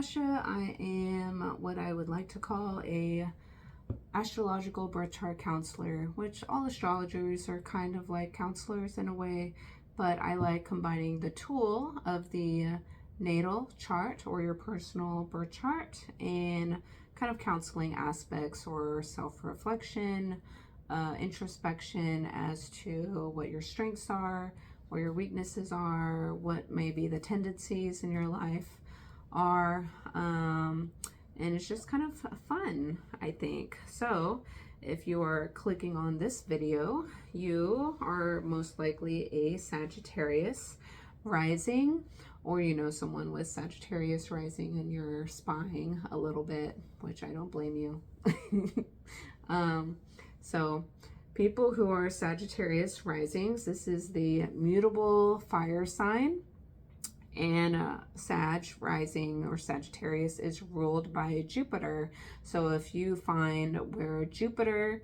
Natasha. I am what I would like to call a astrological birth chart counselor, which all astrologers are kind of like counselors in a way, but I like combining the tool of the natal chart or your personal birth chart and kind of counseling aspects or self-reflection, introspection as to what your strengths are, what your weaknesses are, what maybe the tendencies in your life are, and it's just kind of fun, I think. So if you are clicking on this video, you are most likely a Sagittarius rising, or you know someone with Sagittarius rising and you're spying a little bit, which I don't blame you. So people who are Sagittarius risings, this is the mutable fire sign, and Sag rising or Sagittarius is ruled by Jupiter. So if you find where Jupiter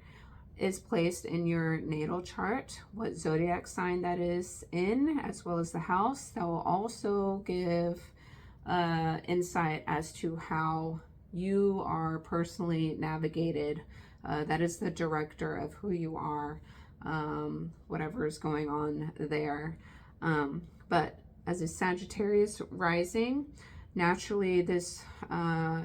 is placed in your natal chart, what zodiac sign that is in, as well as the house, that will also give insight as to how you are personally navigated. That is the director of who you are, whatever is going on there. But as a Sagittarius rising, naturally this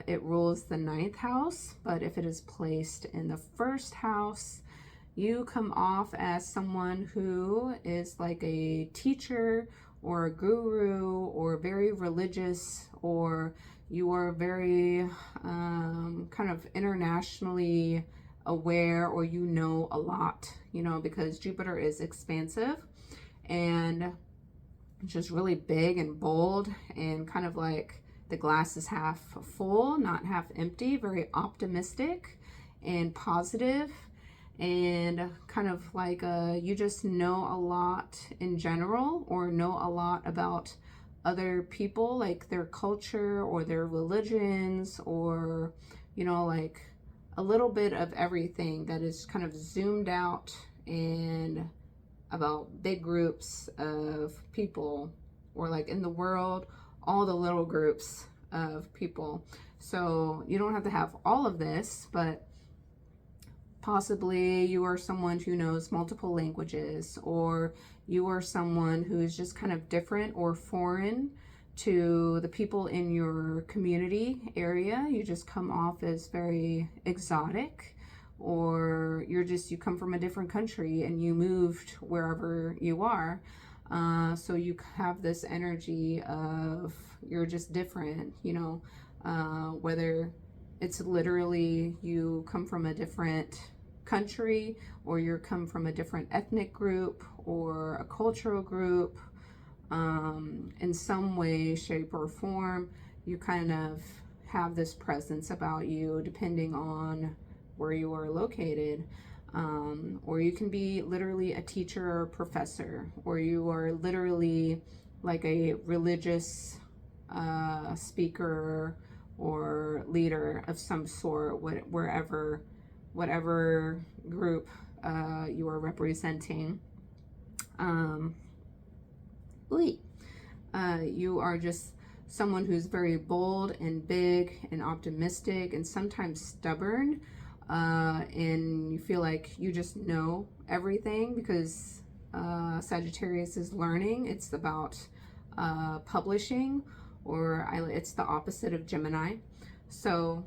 it rules the 9th house, but if it is placed in the 1st house, you come off as someone who is like a teacher or a guru or very religious, or you are very kind of internationally aware, or you know a lot, you know, because Jupiter is expansive and just really big and bold, and kind of like the glass is half full, not half empty, very optimistic and positive, and kind of like you just know a lot in general, or know a lot about other people, like their culture or their religions, or you know, like a little bit of everything that is kind of zoomed out and about big groups of people, or like in the world, all the little groups of people. So you don't have to have all of this, but possibly you are someone who knows multiple languages, or you are someone who is just kind of different or foreign to the people in your community area. You just come off as very exotic, or you come from a different country and you moved wherever you are. So you have this energy of you're just different, you know, whether it's literally you come from a different country, or you come from a different ethnic group or a cultural group. In some way, shape, or form, you kind of have this presence about you depending on where you are located. Or you can be literally a teacher or a professor, or you are literally like a religious speaker or leader of some sort, whatever group you are representing. You are just someone who's very bold and big and optimistic and sometimes stubborn, and you feel like you just know everything, because Sagittarius is learning. It's about publishing, or it's the opposite of Gemini. So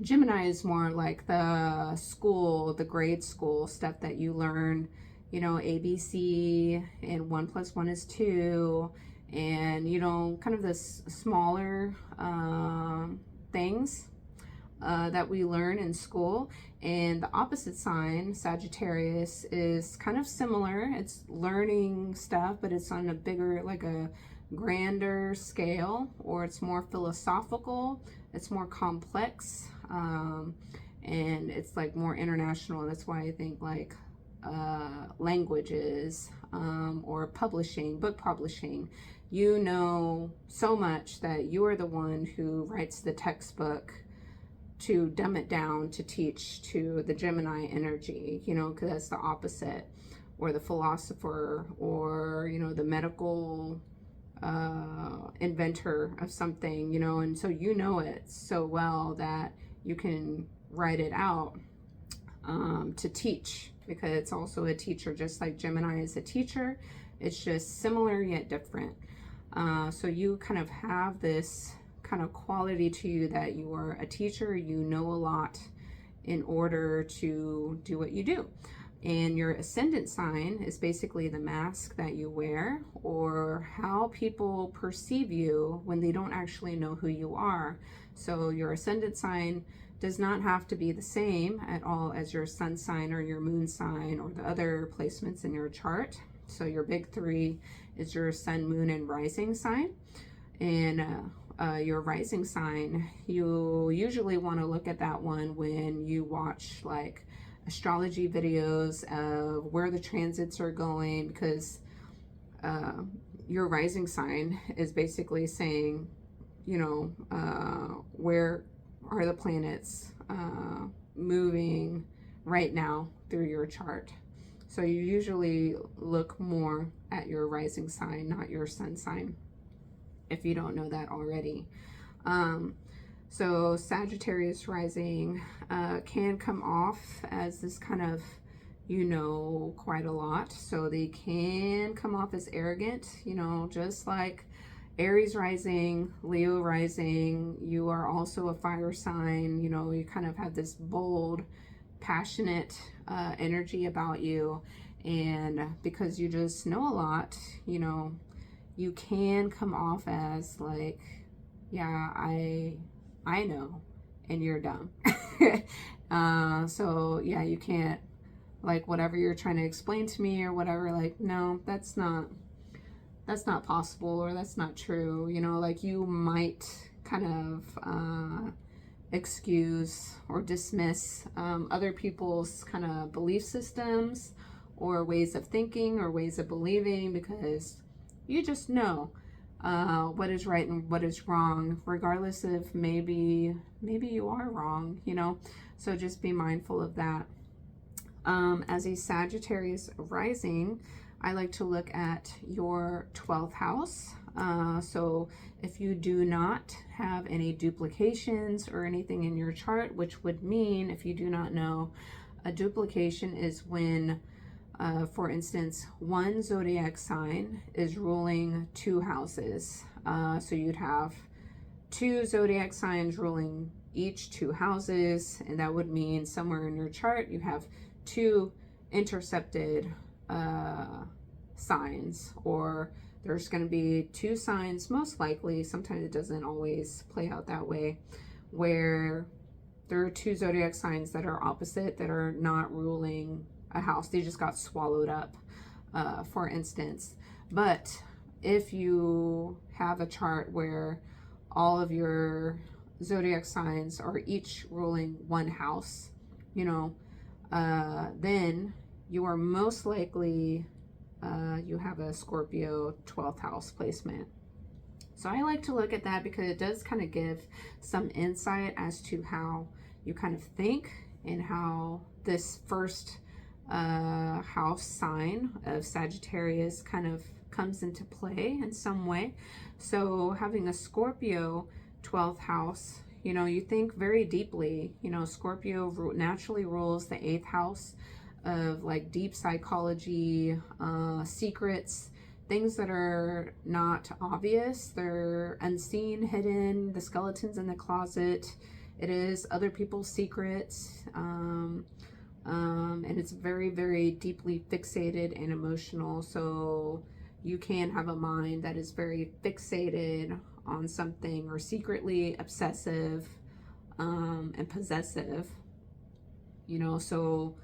Gemini is more like the school, the grade school stuff that you learn, you know, ABC, and 1 + 1 is 2, and you know, kind of this smaller things that we learn in school. And the opposite sign, Sagittarius, is kind of similar. It's learning stuff, but it's on a bigger, like a grander scale, or it's more philosophical, it's more complex, and it's like more international. And that's why I think like languages, or publishing, book publishing, you know so much that you are the one who writes the textbook to dumb it down to teach to the Gemini energy, you know, because that's the opposite, or the philosopher, or you know, the medical inventor of something, you know, and so you know it so well that you can write it out to teach, because it's also a teacher, just like Gemini is a teacher. It's just similar yet different. So you kind of have this kind of quality to you that you are a teacher, you know a lot in order to do what you do. And your ascendant sign is basically the mask that you wear, or how people perceive you when they don't actually know who you are. So your ascendant sign does not have to be the same at all as your sun sign or your moon sign or the other placements in your chart. So your big three is your sun, moon, and rising sign. And your rising sign, you usually want to look at that one when you watch like astrology videos of where the transits are going, because your rising sign is basically saying, you know, where are the planets moving right now through your chart. So you usually look more at your rising sign, not your sun sign, if you don't know that already. So Sagittarius rising can come off as this kind of, you know, quite a lot. So they can come off as arrogant, you know, just like Aries rising, Leo rising. You are also a fire sign, you know, you kind of have this bold, passionate energy about you. And because you just know a lot, you know, you can come off as like, yeah, I know, and you're dumb. So yeah, you can't, like, whatever you're trying to explain to me or whatever, like, no, that's not possible, or that's not true. You know, like, you might kind of excuse or dismiss other people's kind of belief systems or ways of thinking or ways of believing, because you just know what is right and what is wrong, regardless of maybe you are wrong, you know. So just be mindful of that. As a Sagittarius rising, I like to look at your 12th house. So if you do not have any duplications or anything in your chart, which would mean, if you do not know, a duplication is when, for instance, one zodiac sign is ruling two houses. So you'd have two zodiac signs ruling each two houses, and that would mean somewhere in your chart you have two intercepted signs, or there's going to be two signs, most likely. Sometimes it doesn't always play out that way, where there are two zodiac signs that are opposite, that are not ruling a house. They just got swallowed up, for instance. But if you have a chart where all of your zodiac signs are each ruling one house, you know, then you are most likely, you have a Scorpio 12th house placement. So I like to look at that because it does kind of give some insight as to how you kind of think and how this first house sign of Sagittarius kind of comes into play in some way. So having a Scorpio 12th house, you know, you think very deeply. You know, Scorpio naturally rules the 8th house of like deep psychology, secrets, things that are not obvious. They're unseen, hidden, the skeletons in the closet. It is other people's secrets. And it's very, very deeply fixated and emotional. So you can have a mind that is very fixated on something, or secretly obsessive and possessive, you know. So,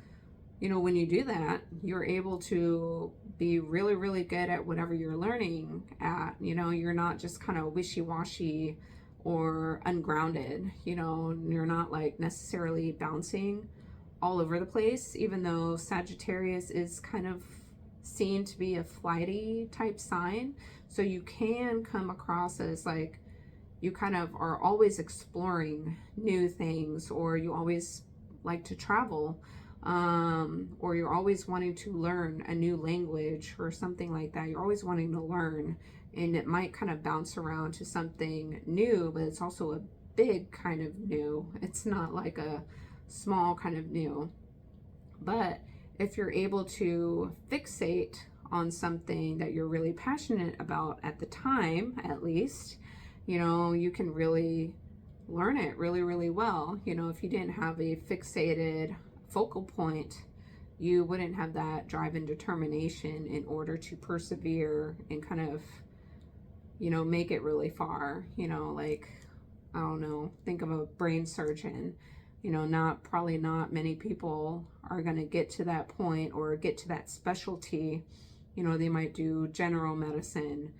you know, when you do that, you're able to be really, really good at whatever you're learning at. You know, you're not just kind of wishy-washy or ungrounded, you know. You're not like necessarily bouncing all over the place, even though Sagittarius is kind of seen to be a flighty type sign. So you can come across as like you kind of are always exploring new things, or you always like to travel. or you're always wanting to learn a new language or something like that. You're always wanting to learn, and it might kind of bounce around to something new, but it's also a big kind of new. It's not like a small kind of new. But if you're able to fixate on something that you're really passionate about at the time, at least, you know, you can really learn it really, really well. You know, if you didn't have a fixated focal point, you wouldn't have that drive and determination in order to persevere and kind of, you know, make it really far. You know, like, I don't know, think of a brain surgeon. You know, probably not many people are going to get to that point or get to that specialty. You know, they might do general medicine,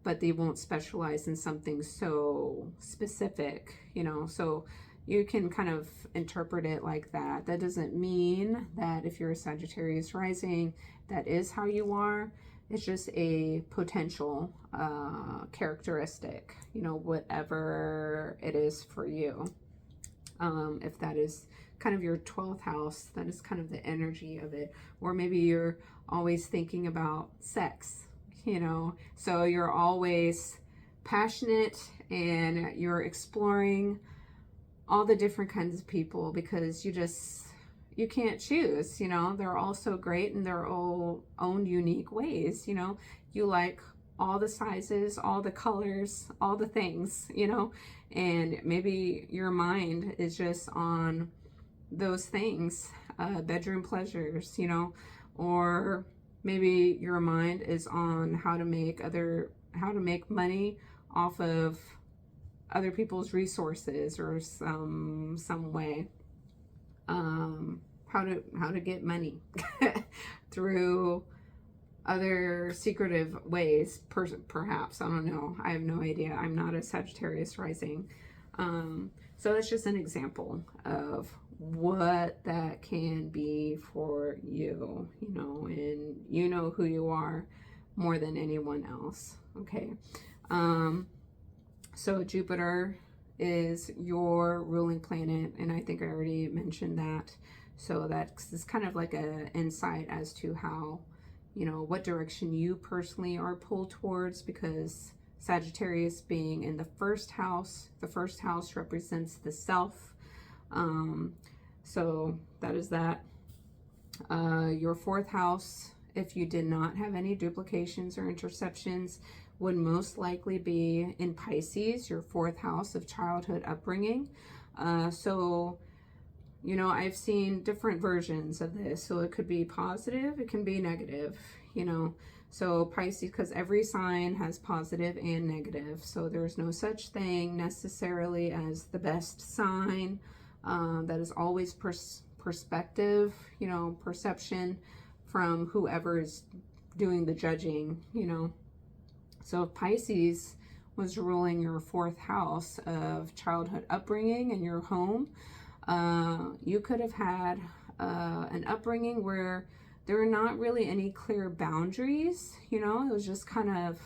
but they won't specialize in something so specific, you know. So you can kind of interpret it like that. That doesn't mean that if you're a Sagittarius rising, that is how you are. It's just a potential characteristic, you know, whatever it is for you. If that is kind of your 12th house, that is kind of the energy of it. Or maybe you're always thinking about sex, you know, so you're always passionate and you're exploring all the different kinds of people because you can't choose, you know. They're all so great in their own unique ways, you know. You like all the sizes, all the colors, all the things, you know, and maybe your mind is just on those things, bedroom pleasures, you know, or maybe your mind is on how to make money off of other people's resources or some way, how to get money through other secretive ways, perhaps. I don't know. I have no idea. I'm not a Sagittarius rising. So that's just an example of what that can be for you, you know, and you know who you are more than anyone else. Okay. So Jupiter is your ruling planet, and I think I already mentioned that. So that's kind of like an insight as to how, you know, what direction you personally are pulled towards, because Sagittarius being in the first house represents the self. So that is that. Your 4th house, if you did not have any duplications or interceptions, would most likely be in Pisces, your 4th house of childhood upbringing. So, you know, I've seen different versions of this. So it could be positive, it can be negative, you know. So Pisces, because every sign has positive and negative. So there's no such thing necessarily as the best sign. That is always perspective, you know, perception from whoever is doing the judging, you know. So if Pisces was ruling your 4th house of childhood upbringing in your home, you could have had an upbringing where there were not really any clear boundaries, you know. It was just kind of,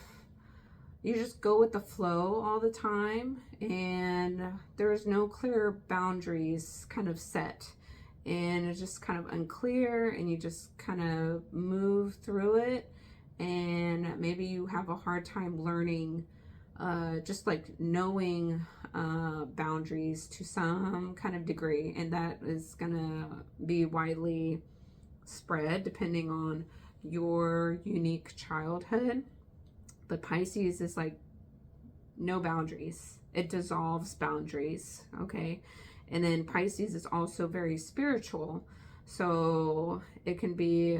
you just go with the flow all the time, and there's no clear boundaries kind of set, and it's just kind of unclear, and you just kind of move through it, and maybe you have a hard time learning, just like knowing boundaries to some kind of degree, and that is gonna be widely spread depending on your unique childhood. But Pisces is like no boundaries. It dissolves boundaries, okay? And then Pisces is also very spiritual. So it can be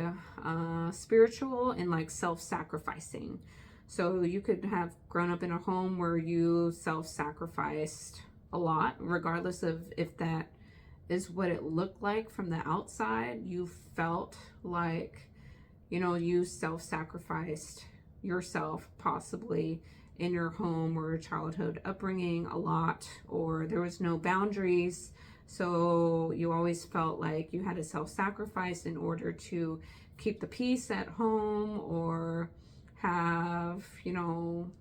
spiritual and like self-sacrificing. So you could have grown up in a home where you self-sacrificed a lot, regardless of if that is what it looked like from the outside. You felt like, you know, you self-sacrificed yourself possibly in your home or childhood upbringing a lot, or there was no boundaries. So you always felt like you had to self-sacrifice in order to keep the peace at home, or have, you know,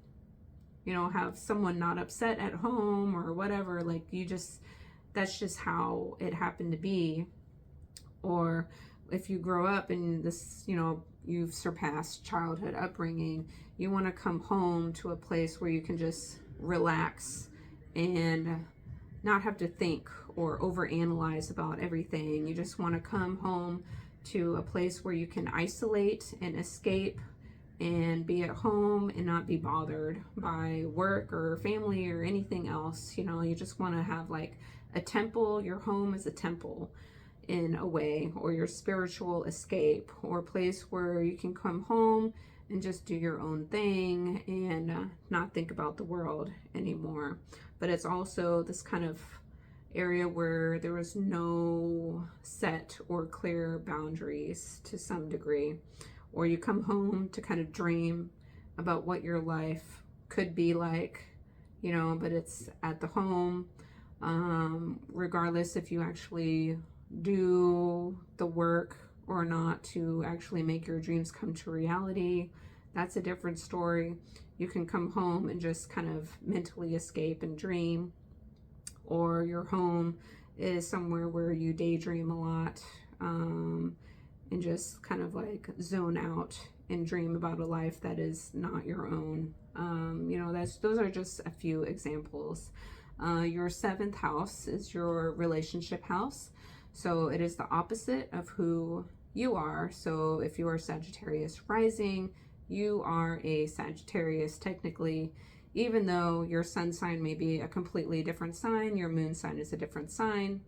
have someone not upset at home or whatever. Like, you just, that's just how it happened to be. Or if you grow up and this, you know, you've surpassed childhood upbringing, you want to come home to a place where you can just relax and not have to think or overanalyze about everything. You just want to come home to a place where you can isolate and escape and be at home and not be bothered by work or family or anything else. You know, you just want to have like a temple. Your home is a temple in a way, or your spiritual escape, or a place where you can come home and just do your own thing and not think about the world anymore. But it's also this kind of area where there was no set or clear boundaries to some degree. Or you come home to kind of dream about what your life could be like, you know, but it's at the home, regardless if you actually do the work or not to actually make your dreams come to reality. That's a different story. You can come home and just kind of mentally escape and dream, or your home is somewhere where you daydream a lot, and just kind of like zone out and dream about a life that is not your own. You know, those are just a few examples. Your 7th house is your relationship house. So it is the opposite of who you are. So if you are Sagittarius rising, you are a Sagittarius technically, even though your sun sign may be a completely different sign, your moon sign is a different sign.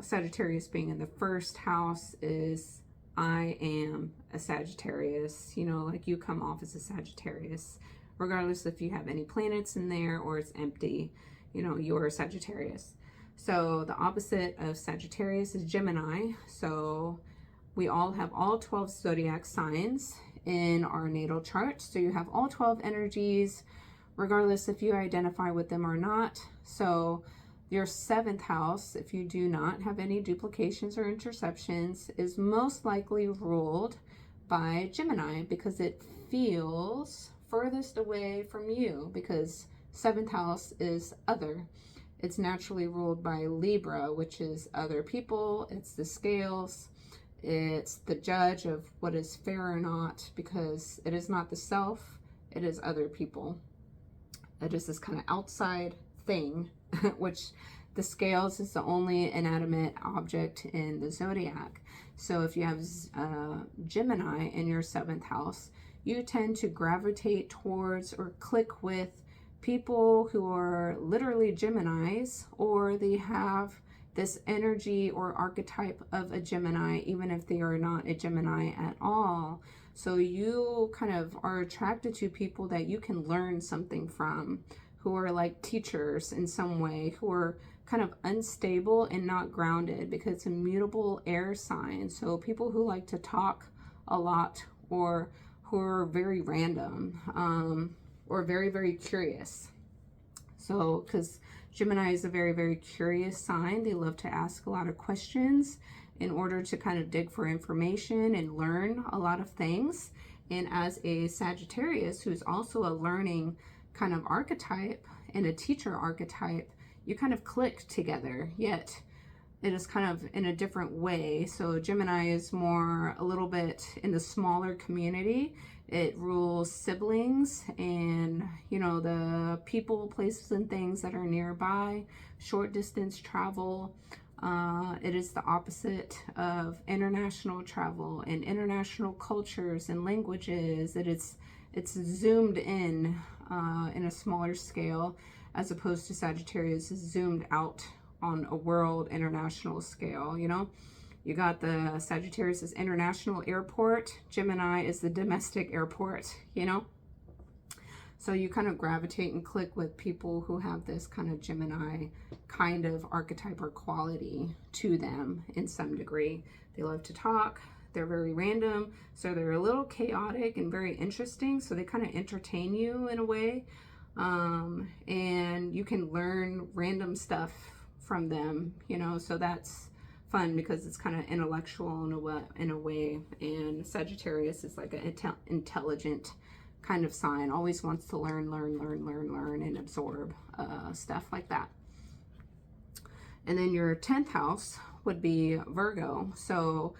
Sagittarius being in the 1st house is, I am a Sagittarius, you know, like you come off as a Sagittarius, regardless if you have any planets in there or it's empty, you know, you're a Sagittarius. So the opposite of Sagittarius is Gemini. So we all have all 12 zodiac signs in our natal chart. So you have all 12 energies, regardless if you identify with them or not. So your 7th house, if you do not have any duplications or interceptions, is most likely ruled by Gemini because it feels furthest away from you, because 7th house is other. It's naturally ruled by Libra, which is other people. It's the scales. It's the judge of what is fair or not, because it is not the self, it is other people. It is this kind of outside thing, which the scales is the only inanimate object in the zodiac. So if you have Gemini in your 7th house, you tend to gravitate towards or click with people who are literally Geminis, or they have this energy or archetype of a Gemini, even if they are not a Gemini at all. So you kind of are attracted to people that you can learn something from, who are like teachers in some way, who are kind of unstable and not grounded, because it's a mutable air sign. So people who like to talk a lot, or who are very random, or very, very curious. So, because Gemini is a very, very curious sign. They love to ask a lot of questions in order to kind of dig for information and learn a lot of things. And as a Sagittarius, who's also a learning kind of archetype and a teacher archetype, you kind of click together, yet it is kind of in a different way. So Gemini is more a little bit in the smaller community. It rules siblings and, you know, the people, places, and things that are nearby, short distance travel. It is the opposite of international travel and international cultures and languages. It's zoomed in a smaller scale, as opposed to Sagittarius is zoomed out on a world international scale. You know, you got the Sagittarius is international airport, Gemini is the domestic airport, you know. So you kind of gravitate and click with people who have this kind of Gemini kind of archetype or quality to them in some degree. They love to talk, they're very random, so they're a little chaotic and very interesting, so they kind of entertain you in a way. And you can learn random stuff from them, you know, so that's fun because it's kind of intellectual in a way. And Sagittarius is like an intelligent kind of sign, always wants to learn and absorb stuff like that. And then your 10th house would be Virgo. So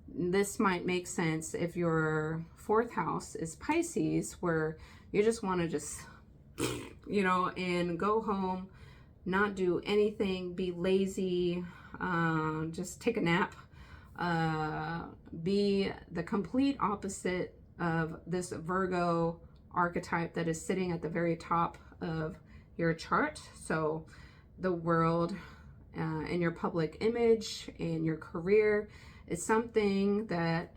this might make sense if your 4th house is Pisces, where you just want to just, you know, and go home, not do anything, be lazy, just take a nap, be the complete opposite of this Virgo archetype that is sitting at the very top of your chart. So the world and your public image and your career is something that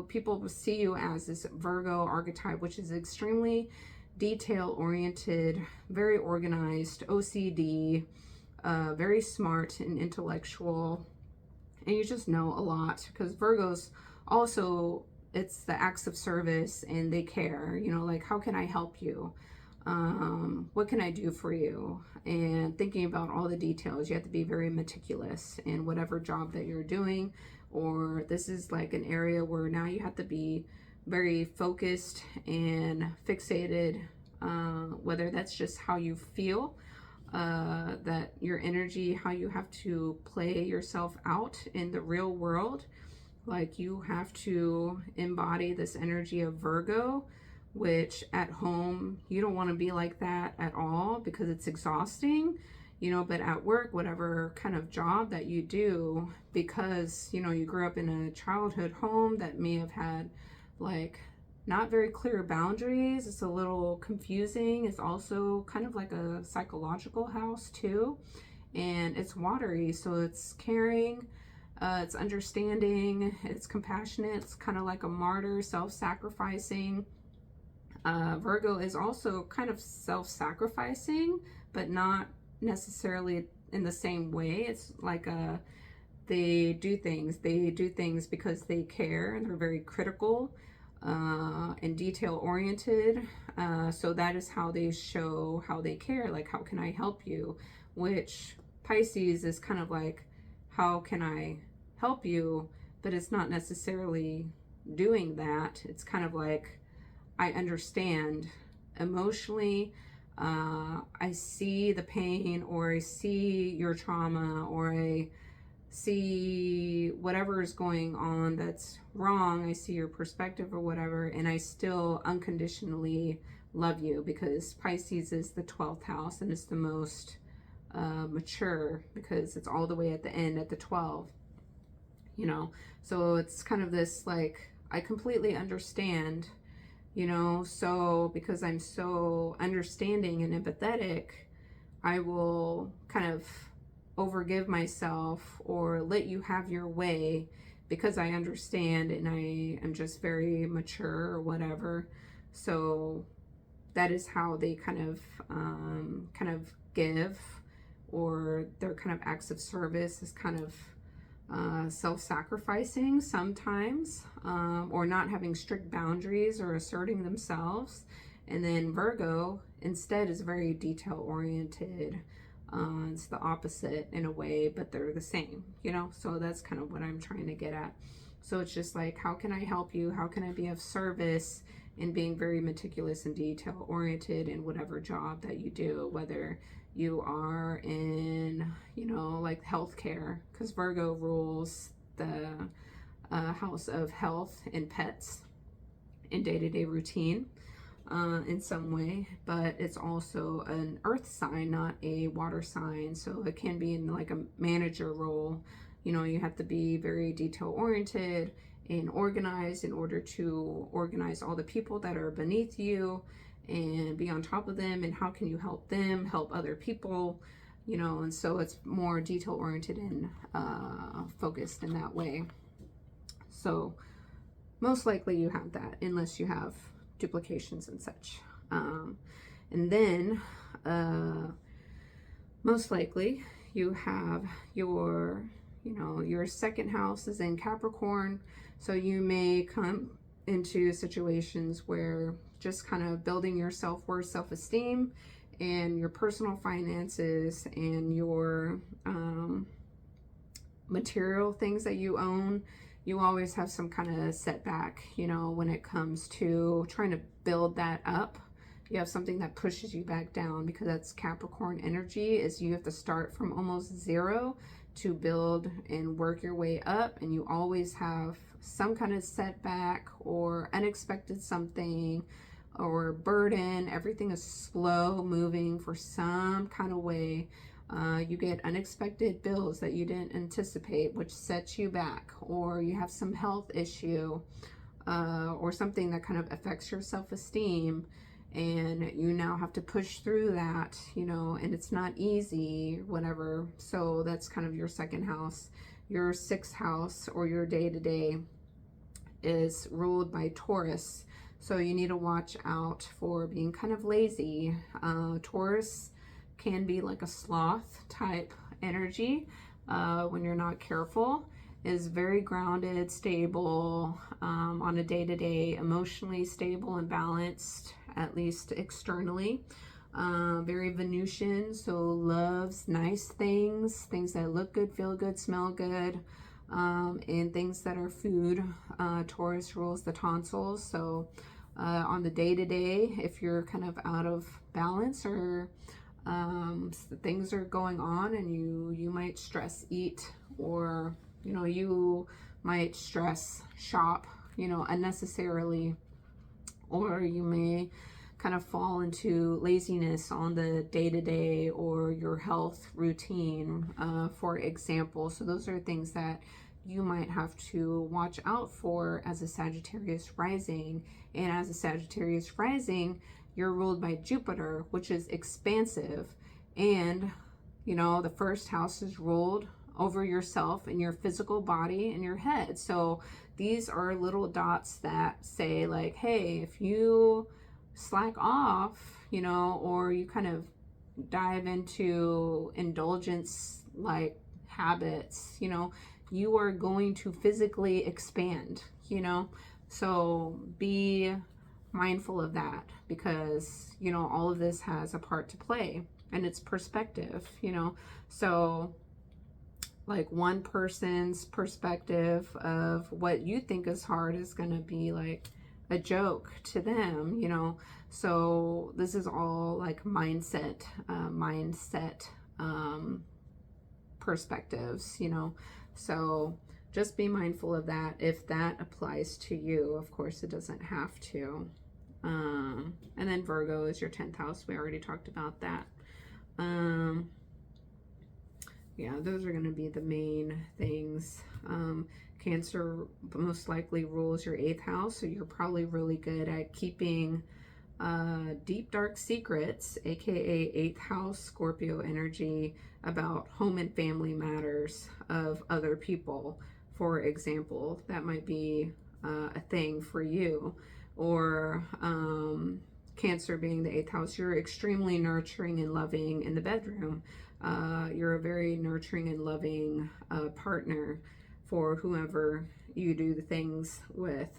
people see you as this Virgo archetype, which is extremely detail oriented, very organized, OCD, very smart and intellectual, and you just know a lot, because Virgos also, it's the acts of service, and they care, you know, like, how can I help you? What can I do for you? And thinking about all the details. You have to be very meticulous in whatever job that you're doing, or this is like an area where now you have to be very focused and fixated, whether that's just how you feel, that your energy, how you have to play yourself out in the real world. Like, you have to embody this energy of Virgo, which at home, you don't want to be like that at all, because it's exhausting, you know, but at work, whatever kind of job that you do, because, you know, you grew up in a childhood home that may have had like not very clear boundaries, it's a little confusing. It's also kind of like a psychological house too, and it's watery, so it's caring, it's understanding, it's compassionate, it's kind of like a martyr, self-sacrificing. Virgo is also kind of self-sacrificing, but not necessarily in the same way. It's like they do things because they care, and they're very critical and detail oriented. So that is how they show how they care. Like, how can I help you? Which Pisces is kind of like, how can I help you? But it's not necessarily doing that. It's kind of like, I understand emotionally, I see the pain, or I see your trauma, or I see whatever is going on that's wrong, I see your perspective or whatever, and I still unconditionally love you, because Pisces is the 12th house, and it's the most mature, because it's all the way at the end at the 12, you know. So it's kind of this, like, I completely understand, you know. So because I'm so understanding and empathetic, I will kind of overgive myself or let you have your way, because I understand and I am just very mature or whatever. So that is how they kind of give, or their kind of acts of service is kind of self-sacrificing sometimes, or not having strict boundaries or asserting themselves. And then Virgo instead is very detail oriented. It's the opposite in a way, but they're the same, you know. So that's kind of what I'm trying to get at. So it's just like, how can I help you? How can I be of service? And being very meticulous and detail oriented in whatever job that you do, whether you are in, you know, like healthcare, because Virgo rules the house of health and pets in day-to-day routine in some way. But it's also an earth sign, not a water sign, so it can be in like a manager role. You know, you have to be very detail oriented and organized in order to organize all the people that are beneath you and be on top of them, and how can you help them help other people, you know. And so it's more detail oriented and focused in that way. So most likely you have that, unless you have duplications and such. And then most likely you have your, you know, your second house is in Capricorn, so you may come into situations where just kind of building your self-worth, self-esteem, and your personal finances and your material things that you own, you always have some kind of setback, you know, when it comes to trying to build that up, you have something that pushes you back down, because that's Capricorn energy, is you have to start from almost zero to build and work your way up, and you always have some kind of setback or unexpected something or burden. Everything is slow moving for some kind of way. You get unexpected bills that you didn't anticipate, which sets you back, or you have some health issue, or something that kind of affects your self-esteem, and you now have to push through that, you know, and it's not easy, whatever. So that's kind of your second house. Your sixth house, or your day-to-day, is ruled by Taurus. So you need to watch out for being kind of lazy. Taurus can be like a sloth type energy when you're not careful. Is very grounded, stable, on a day-to-day, emotionally stable and balanced, at least externally. Very Venusian, so loves nice things, things that look good, feel good, smell good, and things that are food. Taurus rules the tonsils, so on the day-to-day, if you're kind of out of balance, or things are going on, and you might stress eat, or you know, you might stress shop, you know, unnecessarily, or you may kind of fall into laziness on the day-to-day or your health routine, for example. So those are things that you might have to watch out for as a Sagittarius rising. And as a Sagittarius rising, you're ruled by Jupiter, which is expansive. And, you know, the first house is ruled over yourself and your physical body and your head. So these are little dots that say like, hey, if you slack off, you know, or you kind of dive into indulgence like habits, you know, you are going to physically expand, you know. So be mindful of that, because, you know, all of this has a part to play, and it's perspective, you know. So like one person's perspective of what you think is hard is going to be like a joke to them, you know. So this is all like mindset perspectives, you know. So just be mindful of that if that applies to you. Of course, it doesn't have to. And then Virgo is your 10th house. We already talked about that. Yeah, those are going to be the main things. Cancer most likely rules your 8th house, so you're probably really good at keeping deep dark secrets, aka 8th house Scorpio energy, about home and family matters of other people, for example. That might be a thing for you. Or Cancer being the 8th house, you're extremely nurturing and loving in the bedroom. You're a very nurturing and loving partner for whoever you do the things with.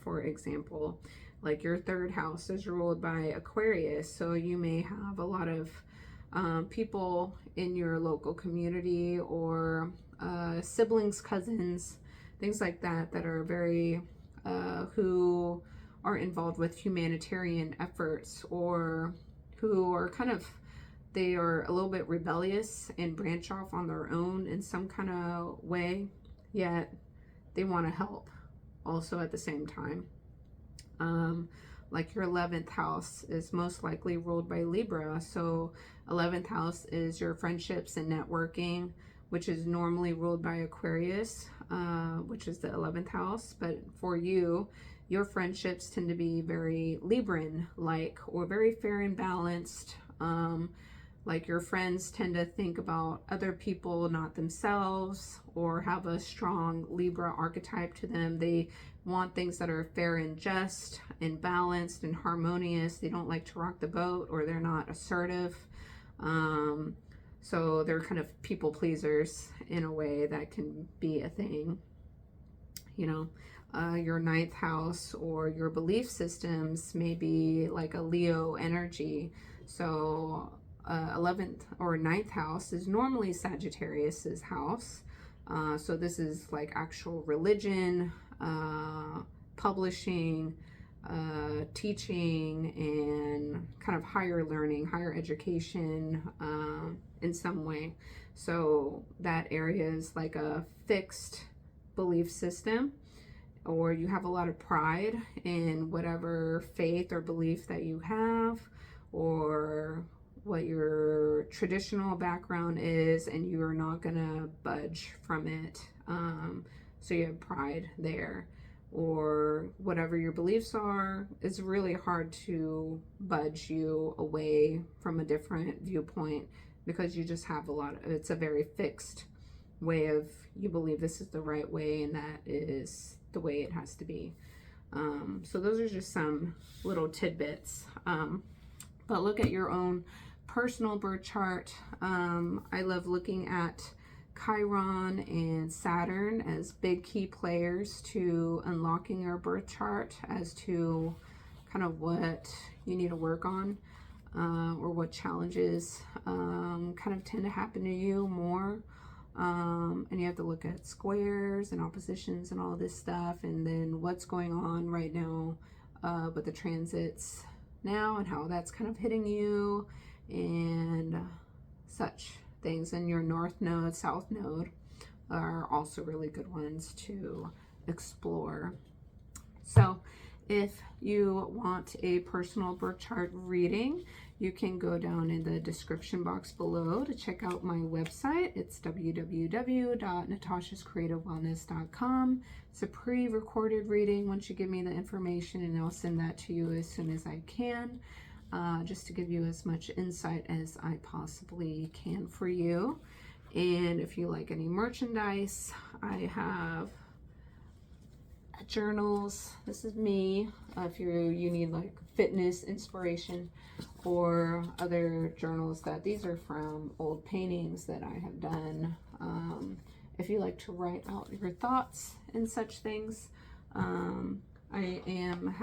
For example, like your 3rd house is ruled by Aquarius, so you may have a lot of people in your local community, or siblings, cousins, things like that, that are very who are involved with humanitarian efforts, or who are kind of, they are a little bit rebellious and branch off on their own in some kind of way, yet they want to help also at the same time. Like your 11th house is most likely ruled by Libra. So 11th house is your friendships and networking, which is normally ruled by Aquarius, which is the 11th house. But for you, your friendships tend to be very Libran-like, or very fair and balanced. Like your friends tend to think about other people, not themselves, or have a strong Libra archetype to them. They want things that are fair and just and balanced and harmonious. They don't like to rock the boat, or they're not assertive. So they're kind of people pleasers in a way. That can be a thing, you know. Your 9th house or your belief systems may be like a Leo energy. So 11th or 9th house is normally Sagittarius's house. So this is like actual religion, publishing, teaching and kind of higher learning, higher education in some way. So that area is like a fixed belief system, or you have a lot of pride in whatever faith or belief that you have, or what your traditional background is, and you are not gonna budge from it. So you have pride there, or whatever your beliefs are. It's really hard to budge you away from a different viewpoint, because you just have it's a very fixed way of, you believe this is the right way and that is the way it has to be. So those are just some little tidbits. But look at your own personal birth chart. I love looking at Chiron and Saturn as big key players to unlocking our birth chart as to kind of what you need to work on, or what challenges kind of tend to happen to you more. And you have to look at squares and oppositions and all this stuff, and then what's going on right now with the transits now and how that's kind of hitting you and such things. And your north node, south node are also really good ones to explore. So if you want a personal birth chart reading, you can go down in the description box below to check out my website. It's www.natashascreativewellness.com. It's a pre-recorded reading once you give me the information, and I'll send that to you as soon as I can, just to give you as much insight as I possibly can for you. And if you like any merchandise, I have journals. This is me. If you need like fitness inspiration, or other journals, these are from old paintings that I have done. If you like to write out your thoughts and such things, I am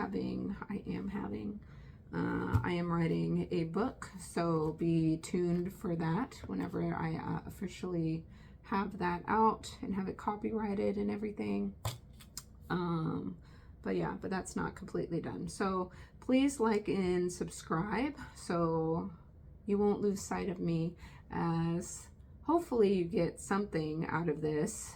writing a book, so be tuned for that whenever I officially have that out and have it copyrighted and everything. But that's not completely done. So please like and subscribe so you won't lose sight of me, as hopefully you get something out of this,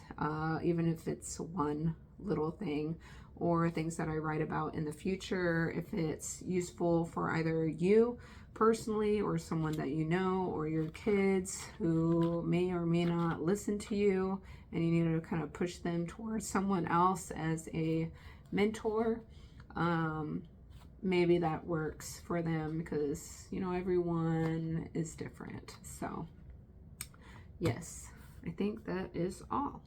even if it's one little thing, or things that I write about in the future, if it's useful for either you personally or someone that you know, or your kids who may or may not listen to you and you need to kind of push them towards someone else as a mentor. Maybe that works for them, because everyone is different. So yes, I think that is all.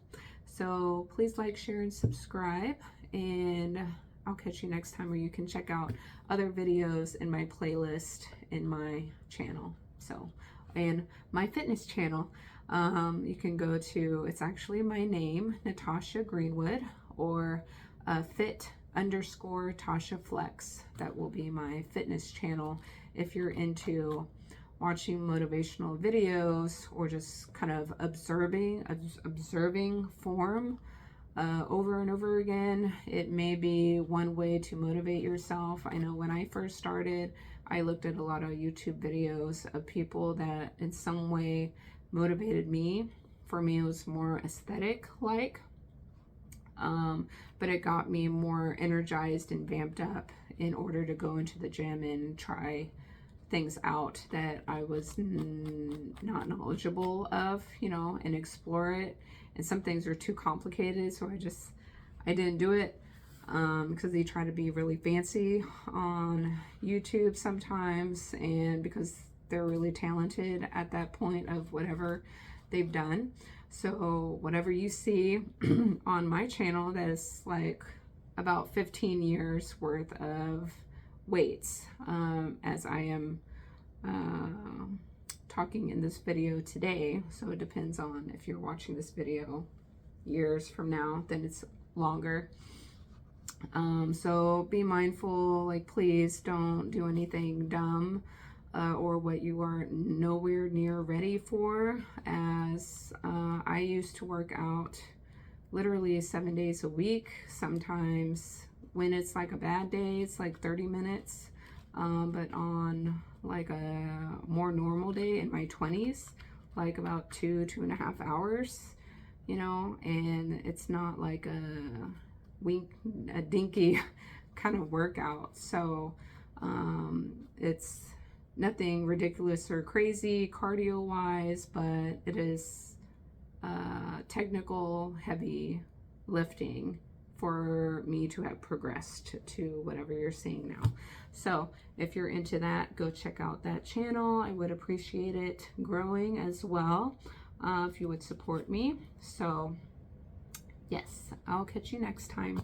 So please like, share, and subscribe, and I'll catch you next time, where you can check out other videos in my playlist in my channel. So, and my fitness channel, you can go to, it's actually my name, Natasha Greenwood, or fit_Tasha Flex. That will be my fitness channel if you're into watching motivational videos, or just kind of observing form over and over again. It may be one way to motivate yourself. I know when I first started, I looked at a lot of YouTube videos of people that in some way motivated me. For me, it was more aesthetic like, but it got me more energized and vamped up in order to go into the gym and try things out that I was not knowledgeable of, and explore it. And some things are too complicated, so I didn't do it, because they try to be really fancy on YouTube sometimes, and because they're really talented at that point of whatever they've done. So whatever you see on my channel that is like about 15 years worth of weights, as I am talking in this video today. So it depends on if you're watching this video years from now, then it's longer. So be mindful, like please don't do anything dumb or what you are nowhere near ready for, as I used to work out literally 7 days a week, sometimes when it's like a bad day, it's like 30 minutes. But on like a more normal day in my 20s, like about 2.5 hours, you know, and it's not like a dinky kind of workout. So it's nothing ridiculous or crazy cardio wise, but it is technical, heavy lifting for me to have progressed to whatever you're seeing now. So if you're into that, go check out that channel. I would appreciate it growing as well, if you would support me. So yes, I'll catch you next time.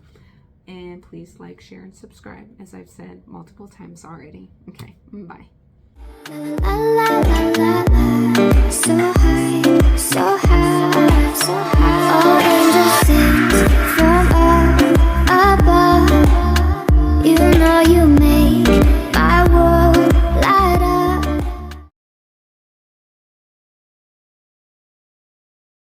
And please like, share, and subscribe, as I've said multiple times already. Okay, bye. So high, so high.